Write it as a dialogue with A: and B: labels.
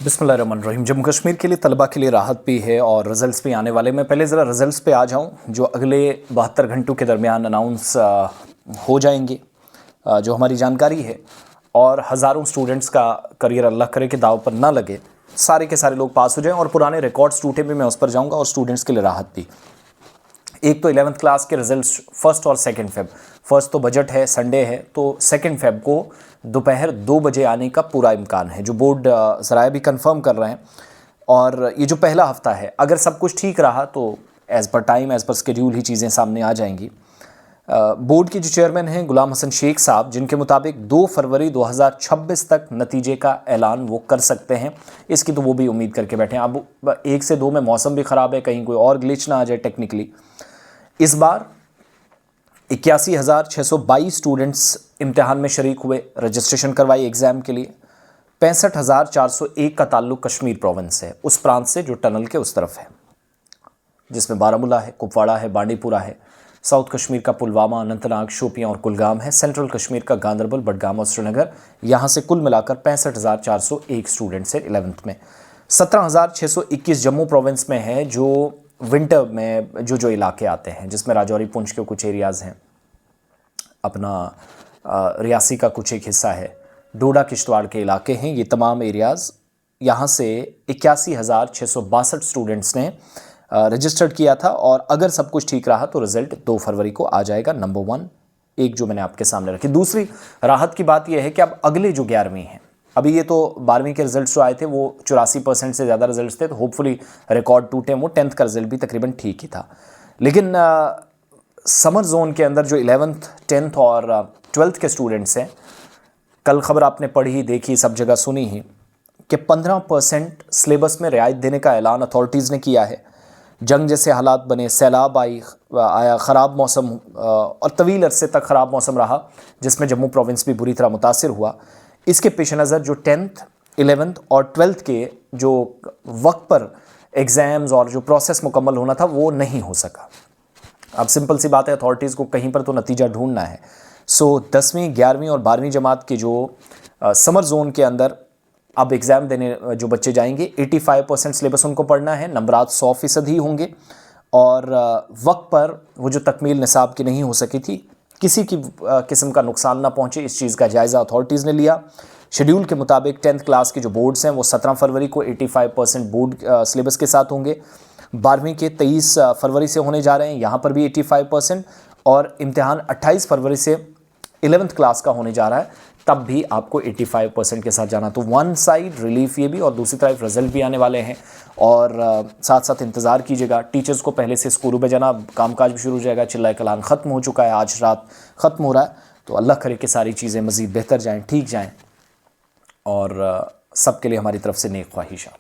A: बिस्मिल्लाहिर्रहमानिर्रहीम। जम्मू कश्मीर के लिए तलबा के लिए राहत भी है और रिज़ल्ट्स भी आने वाले। मैं पहले ज़रा रिज़ल्ट्स पे आ जाऊं जो अगले 72 घंटों के दरमियान अनाउंस हो जाएंगे, जो हमारी जानकारी है। और हज़ारों स्टूडेंट्स का करियर अल्लाह करे कि दाव पर ना लगे, सारे के सारे लोग पास हो जाएं और पुराने रिकॉर्ड्स टूटे भी, मैं उस पर जाऊँगा। और स्टूडेंट्स के लिए राहत भी। एक तो 11th क्लास के रिजल्ट्स 1 और 2 फ़ेब। फर्स्ट तो बजट है, संडे है, तो 2 फ़ेब को दोपहर 2 बजे आने का पूरा इम्कान है, जो बोर्ड ज़राए भी कंफर्म कर रहे हैं। और ये जो पहला हफ्ता है, अगर सब कुछ ठीक रहा तो as per time, as per schedule ही चीज़ें सामने आ जाएंगी। बोर्ड के जो चेयरमैन हैं गुलाम हसन शेख साहब, जिनके मुताबिक 2 फरवरी 2026 तक नतीजे का ऐलान वो कर सकते हैं। इसकी तो वो भी उम्मीद करके बैठे हैं। अब 1 से 2 में मौसम भी ख़राब है, कहीं कोई और ग्लिच ना आ जाए टेक्निकली। इस बार 81,622 स्टूडेंट्स इम्तिहान में शरीक हुए, रजिस्ट्रेशन करवाई एग्ज़ाम के लिए। 65,401 का ताल्लुक कश्मीर प्रोविंस है, उस प्रांत से जो टनल के उस तरफ है, जिसमें बारामूला है, कुपवाड़ा है, बांडीपुरा है। साउथ कश्मीर का पुलवामा, अनंतनाग, शोपियां और कुलगाम है। सेंट्रल कश्मीर का गांदरबल, बडगाम और श्रीनगर। यहाँ से कुल मिलाकर 65,401 स्टूडेंट्स हैं 11th में। 17,621 जम्मू प्रोविंस में है, जो विंटर में जो इलाके आते हैं, जिसमें राजौरी, पुंछ के कुछ एरियाज़ हैं, अपना रियासी का कुछ एक हिस्सा है, डोडा किश्तवाड़ के इलाके हैं। ये तमाम एरियाज़, यहाँ से 81,662 स्टूडेंट्स ने रजिस्टर्ड किया था। और अगर सब कुछ ठीक रहा तो रिज़ल्ट 2 फरवरी को आ जाएगा। नंबर 1 एक जो मैंने आपके सामने रखी। दूसरी राहत की बात यह है कि अब अगले जो 11वीं हैं, अभी ये तो 12वीं के रिजल्ट्स जो आए थे वो 84% से ज़्यादा रिजल्ट्स थे, तो होपफुली रिकॉर्ड टूटे। वो 10th का रिजल्ट भी तकरीबन ठीक ही था। लेकिन समर जोन के अंदर जो 11th, 10th और 12th के स्टूडेंट्स हैं, कल खबर आपने पढ़ी, देखी, सब जगह सुनी ही कि 15% सिलेबस में रियायत देने का ऐलान अथॉरिटीज़ ने किया है। जंग जैसे हालात बने, सैलाब आया, ख़राब मौसम और तवील अरसे तक ख़राब मौसम रहा, जिसमें जम्मू प्रोविंस भी बुरी तरह मुतासिर हुआ। इसके पेश नज़र जो 10th, 11th और 12th के जो वक्त पर एग्ज़ाम्स और जो प्रोसेस मुकम्मल होना था वो नहीं हो सका। अब सिंपल सी बात है, अथॉरिटीज़ को कहीं पर तो नतीजा ढूंढना है। सो 10वीं, 11वीं और 12वीं जमात के जो समर जोन के अंदर अब एग्ज़ाम देने जो बच्चे जाएंगे, 85% सिलेबस उनको पढ़ना है, नंबरात 100% ही होंगे। और वक्त पर वो जो तकमील निसाब की नहीं हो सकी थी, किसी की किस्म का नुकसान ना पहुंचे, इस चीज़ का जायज़ा अथॉरिटीज़ ने लिया। शेड्यूल के मुताबिक 10th क्लास के जो बोर्ड्स हैं वो 17 फरवरी को 85% बोर्ड सिलेबस के साथ होंगे। 12वीं के 23 फरवरी से होने जा रहे हैं, यहाँ पर भी 85%। और इम्तिहान 28 फरवरी से 11th क्लास का होने जा रहा है, तब भी आपको 85% के साथ जाना। तो वन साइड रिलीफ ये भी, और दूसरी तरफ रिजल्ट भी आने वाले हैं। और साथ साथ इंतज़ार कीजिएगा। टीचर्स को पहले से स्कूलों में जाना, कामकाज भी शुरू हो जाएगा। चिल्लाए कलान ख़त्म हो चुका है, आज रात ख़त्म हो रहा है। तो अल्लाह करे कि सारी चीज़ें मज़ीद बेहतर जाएँ, ठीक जाएँ। और सबके लिए हमारी तरफ से नेक ख्वाहिशात।